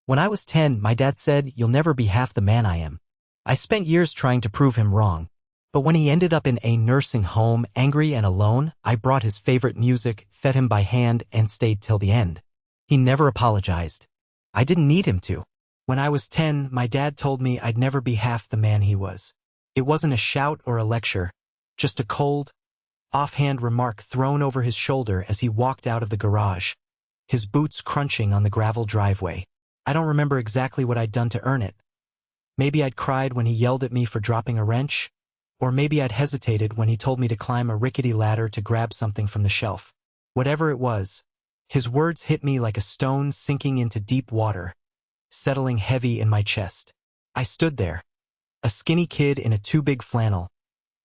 When I was 10, my dad said, "You'll never be half the man I am." I spent years trying to prove him wrong. But when he ended up in a nursing home, angry and alone, I brought his favorite music, fed him by hand, and stayed till the end. He never apologized. I didn't need him to. When I was 10, my dad told me I'd never be half the man he was. It wasn't a shout or a lecture, just a cold, offhand remark thrown over his shoulder as he walked out of the garage, his boots crunching on the gravel driveway. I don't remember exactly what I'd done to earn it. Maybe I'd cried when he yelled at me for dropping a wrench, or maybe I'd hesitated when he told me to climb a rickety ladder to grab something from the shelf. Whatever it was, his words hit me like a stone sinking into deep water, settling heavy in my chest. I stood there, a skinny kid in a too big flannel,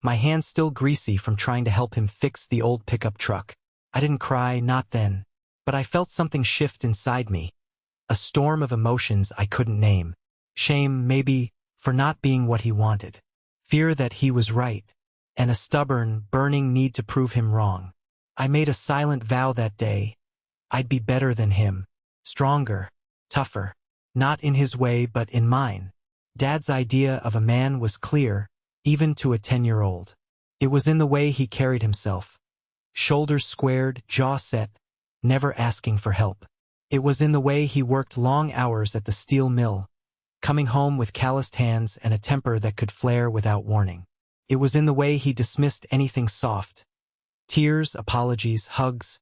my hands still greasy from trying to help him fix the old pickup truck. I didn't cry, not then, but I felt something shift inside me, a storm of emotions I couldn't name. Shame, maybe, for not being what he wanted. Fear that he was right, and a stubborn, burning need to prove him wrong. I made a silent vow that day. I'd be better than him, stronger, tougher, not in his way but in mine. Dad's idea of a man was clear, even to a 10-year-old. It was in the way he carried himself, shoulders squared, jaw set, never asking for help. It was in the way he worked long hours at the steel mill, coming home with calloused hands and a temper that could flare without warning. It was in the way he dismissed anything soft, tears, apologies, hugs,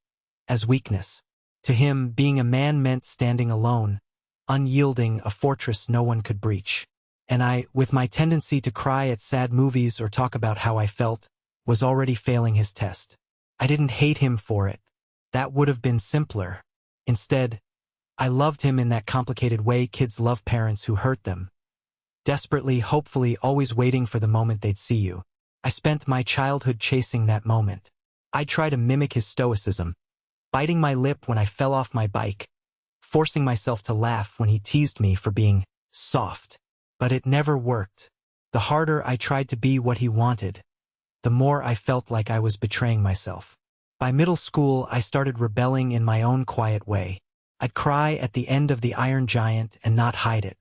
as weakness. To him, being a man meant standing alone, unyielding, a fortress no one could breach. And I, with my tendency to cry at sad movies or talk about how I felt, was already failing his test. I didn't hate him for it. That would have been simpler. Instead, I loved him in that complicated way kids love parents who hurt them. Desperately, hopefully, always waiting for the moment they'd see you. I spent my childhood chasing that moment. I'd try to mimic his stoicism, biting my lip when I fell off my bike, forcing myself to laugh when he teased me for being soft. But it never worked. The harder I tried to be what he wanted, the more I felt like I was betraying myself. By middle school, I started rebelling in my own quiet way. I'd cry at the end of The Iron Giant and not hide it.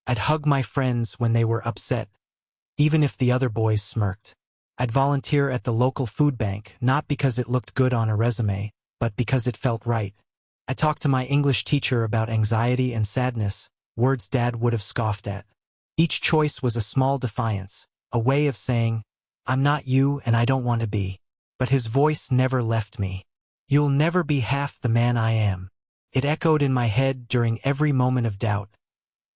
I'd hug my friends when they were upset, even if the other boys smirked. I'd volunteer at the local food bank, not because it looked good on a resume, but because it felt right. I talked to my English teacher about anxiety and sadness, words Dad would have scoffed at. Each choice was a small defiance, a way of saying, "I'm not you and I don't want to be." But his voice never left me. "You'll never be half the man I am." It echoed in my head during every moment of doubt,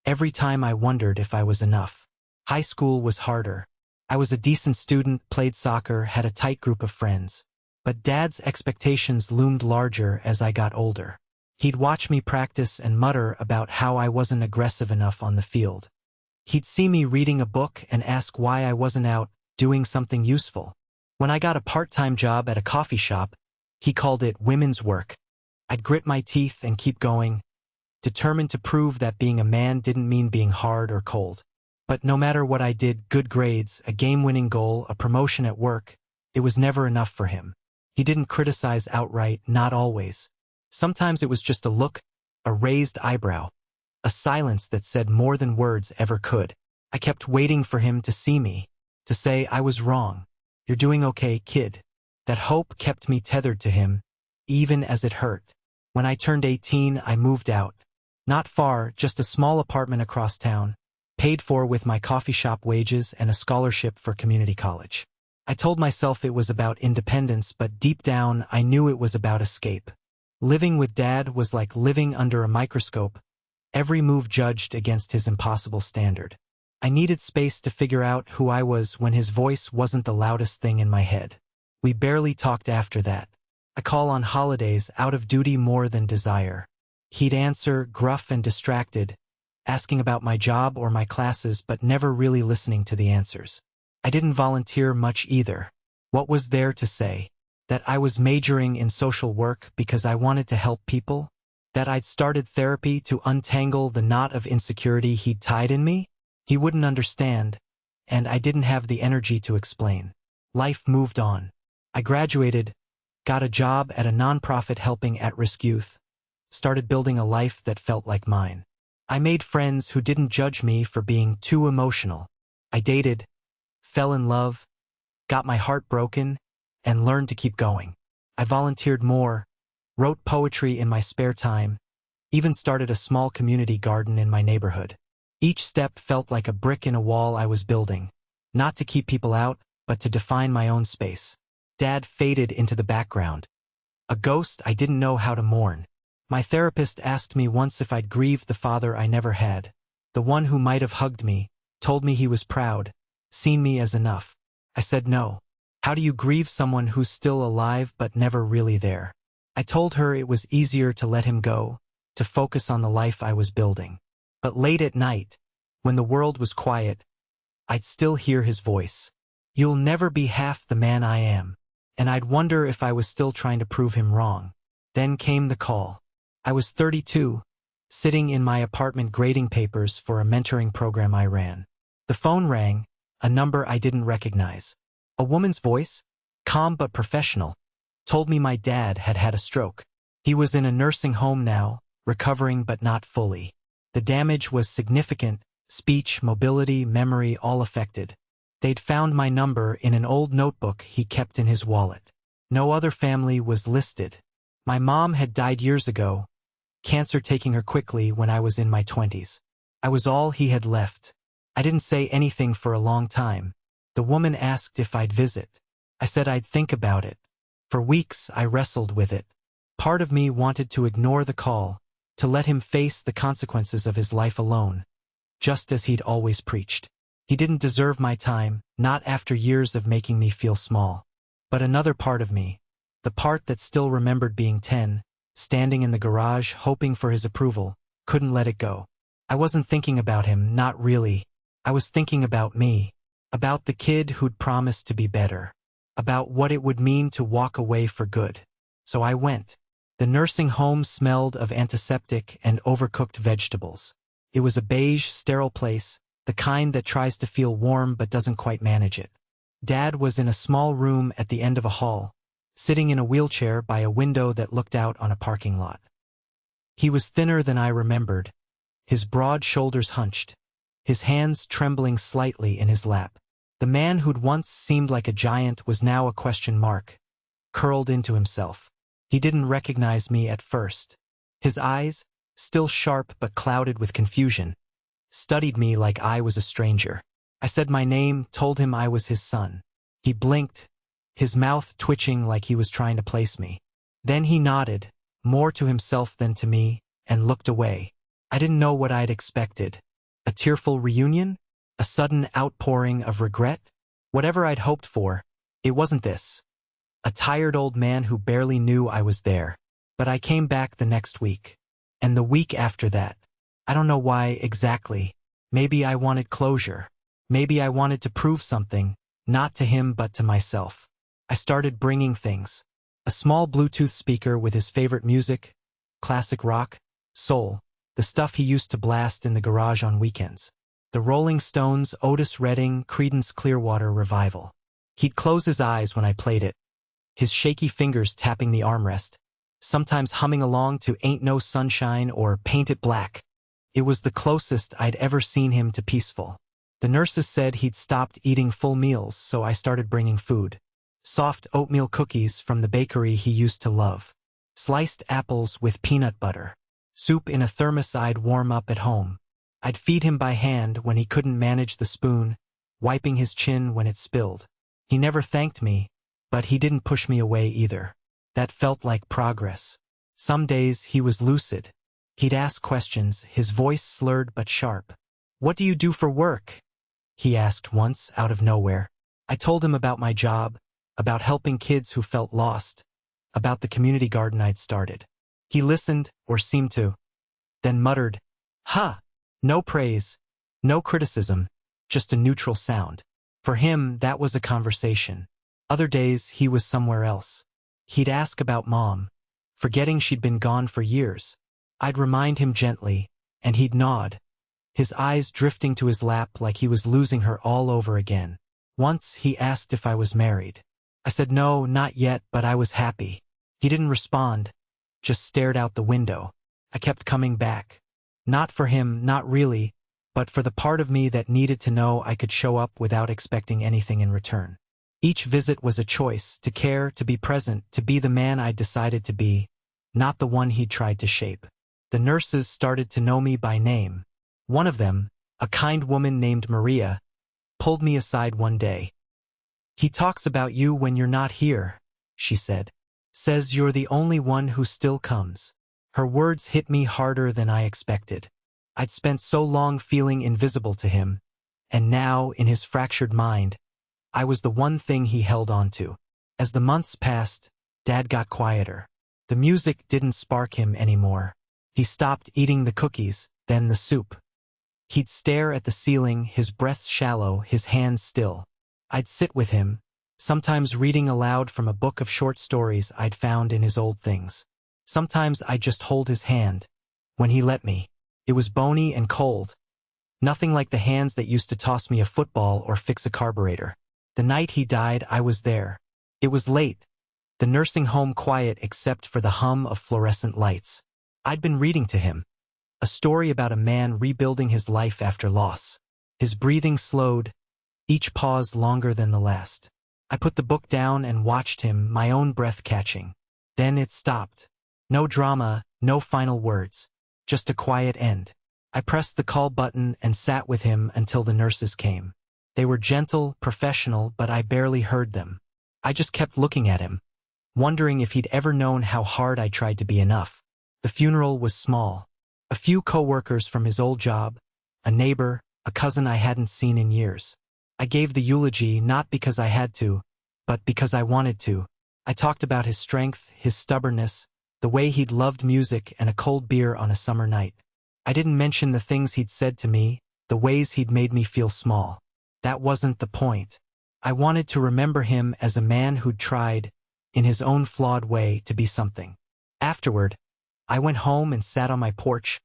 every time I wondered if I was enough. High school was harder. I was a decent student, played soccer, had a tight group of friends. But Dad's expectations loomed larger as I got older. He'd watch me practice and mutter about how I wasn't aggressive enough on the field. He'd see me reading a book and ask why I wasn't out doing something useful. When I got a part-time job at a coffee shop, he called it women's work. I'd grit my teeth and keep going, determined to prove that being a man didn't mean being hard or cold. But no matter what I did, good grades, a game-winning goal, a promotion at work, it was never enough for him. He didn't criticize outright, not always. Sometimes it was just a look, a raised eyebrow, a silence that said more than words ever could. I kept waiting for him to see me, to say I was wrong. "You're doing okay, kid." That hope kept me tethered to him, even as it hurt. When I turned 18, I moved out. Not far, just a small apartment across town, paid for with my coffee shop wages and a scholarship for community college. I told myself it was about independence, but deep down, I knew it was about escape. Living with Dad was like living under a microscope, every move judged against his impossible standard. I needed space to figure out who I was when his voice wasn't the loudest thing in my head. We barely talked after that. I call on holidays out of duty more than desire. He'd answer, gruff and distracted, asking about my job or my classes but never really listening to the answers. I didn't volunteer much either. What was there to say? That I was majoring in social work because I wanted to help people? That I'd started therapy to untangle the knot of insecurity he'd tied in me? He wouldn't understand, and I didn't have the energy to explain. Life moved on. I graduated, got a job at a nonprofit helping at-risk youth, started building a life that felt like mine. I made friends who didn't judge me for being too emotional. I dated, fell in love, got my heart broken, and learned to keep going. I volunteered more, wrote poetry in my spare time, even started a small community garden in my neighborhood. Each step felt like a brick in a wall I was building, not to keep people out, but to define my own space. Dad faded into the background, a ghost I didn't know how to mourn. My therapist asked me once if I'd grieved the father I never had, the one who might have hugged me, told me he was proud, seen me as enough. I said no. How do you grieve someone who's still alive but never really there? I told her it was easier to let him go, to focus on the life I was building. But late at night, when the world was quiet, I'd still hear his voice. You'll never be half the man I am. And I'd wonder if I was still trying to prove him wrong. Then came the call. I was 32, sitting in my apartment grading papers for a mentoring program I ran. The phone rang, a number I didn't recognize. A woman's voice, calm but professional, told me my dad had had a stroke. He was in a nursing home now, recovering but not fully. The damage was significant, speech, mobility, memory all affected. They'd found my number in an old notebook he kept in his wallet. No other family was listed. My mom had died years ago, cancer taking her quickly when I was in my 20s. I was all he had left. I didn't say anything for a long time. The woman asked if I'd visit. I said I'd think about it. For weeks I wrestled with it. Part of me wanted to ignore the call, to let him face the consequences of his life alone, just as he'd always preached. He didn't deserve my time, not after years of making me feel small. But another part of me, the part that still remembered being 10, standing in the garage hoping for his approval, couldn't let it go. I wasn't thinking about him, not really. I was thinking about me, about the kid who'd promised to be better, about what it would mean to walk away for good. So I went. The nursing home smelled of antiseptic and overcooked vegetables. It was a beige, sterile place, the kind that tries to feel warm but doesn't quite manage it. Dad was in a small room at the end of a hall, sitting in a wheelchair by a window that looked out on a parking lot. He was thinner than I remembered, his broad shoulders hunched, his hands trembling slightly in his lap. The man who'd once seemed like a giant was now a question mark, curled into himself. He didn't recognize me at first. His eyes, still sharp but clouded with confusion, studied me like I was a stranger. I said my name, told him I was his son. He blinked, his mouth twitching like he was trying to place me. Then he nodded, more to himself than to me, and looked away. I didn't know what I'd expected. A tearful reunion? A sudden outpouring of regret? Whatever I'd hoped for, it wasn't this. A tired old man who barely knew I was there. But I came back the next week. And the week after that. I don't know why exactly. Maybe I wanted closure. Maybe I wanted to prove something, not to him but to myself. I started bringing things. A small Bluetooth speaker with his favorite music, classic rock, soul, the stuff he used to blast in the garage on weekends. The Rolling Stones' Otis Redding Creedence Clearwater Revival. He'd close his eyes when I played it, his shaky fingers tapping the armrest, sometimes humming along to Ain't No Sunshine or Paint It Black. It was the closest I'd ever seen him to peaceful. The nurses said he'd stopped eating full meals, so I started bringing food. Soft oatmeal cookies from the bakery he used to love. Sliced apples with peanut butter. Soup in a thermos I'd warm up at home. I'd feed him by hand when he couldn't manage the spoon, wiping his chin when it spilled. He never thanked me, but he didn't push me away either. That felt like progress. Some days he was lucid. He'd ask questions, his voice slurred but sharp. "What do you do for work?" he asked once, out of nowhere. I told him about my job, about helping kids who felt lost, about the community garden I'd started. He listened, or seemed to, then muttered, "Huh." No praise, no criticism, just a neutral sound. For him, that was a conversation. Other days, he was somewhere else. He'd ask about Mom, forgetting she'd been gone for years. I'd remind him gently, and he'd nod, his eyes drifting to his lap like he was losing her all over again. Once, he asked if I was married. I said no, not yet, but I was happy. He didn't respond, just stared out the window. I kept coming back. Not for him, not really, but for the part of me that needed to know I could show up without expecting anything in return. Each visit was a choice, to care, to be present, to be the man I decided to be, not the one he'd tried to shape. The nurses started to know me by name. One of them, a kind woman named Maria, pulled me aside one day. "He talks about you when you're not here," she said. "Says you're the only one who still comes." Her words hit me harder than I expected. I'd spent so long feeling invisible to him, and now, in his fractured mind, I was the one thing he held on to. As the months passed, Dad got quieter. The music didn't spark him anymore. He stopped eating the cookies, then the soup. He'd stare at the ceiling, his breath shallow, his hands still. I'd sit with him, sometimes reading aloud from a book of short stories I'd found in his old things. Sometimes I'd just hold his hand. When he let me, it was bony and cold. Nothing like the hands that used to toss me a football or fix a carburetor. The night he died, I was there. It was late, the nursing home quiet except for the hum of fluorescent lights. I'd been reading to him. A story about a man rebuilding his life after loss. His breathing slowed, each pause longer than the last. I put the book down and watched him, my own breath catching. Then it stopped. No drama, no final words. Just a quiet end. I pressed the call button and sat with him until the nurses came. They were gentle, professional, but I barely heard them. I just kept looking at him, wondering if he'd ever known how hard I tried to be enough. The funeral was small. A few co-workers from his old job, a neighbor, a cousin I hadn't seen in years. I gave the eulogy not because I had to, but because I wanted to. I talked about his strength, his stubbornness, the way he'd loved music and a cold beer on a summer night. I didn't mention the things he'd said to me, the ways he'd made me feel small. That wasn't the point. I wanted to remember him as a man who'd tried, in his own flawed way, to be something. Afterward, I went home and sat on my porch,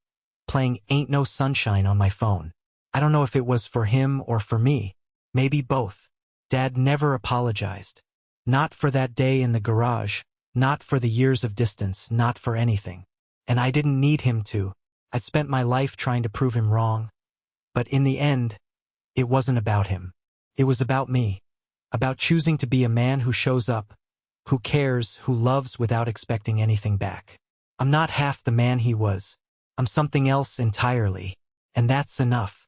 playing Ain't No Sunshine on my phone. I don't know if it was for him or for me. Maybe both. Dad never apologized. Not for that day in the garage, not for the years of distance, not for anything. And I didn't need him to. I'd spent my life trying to prove him wrong. But in the end, it wasn't about him. It was about me. About choosing to be a man who shows up, who cares, who loves without expecting anything back. I'm not half the man he was. I'm something else entirely. And that's enough.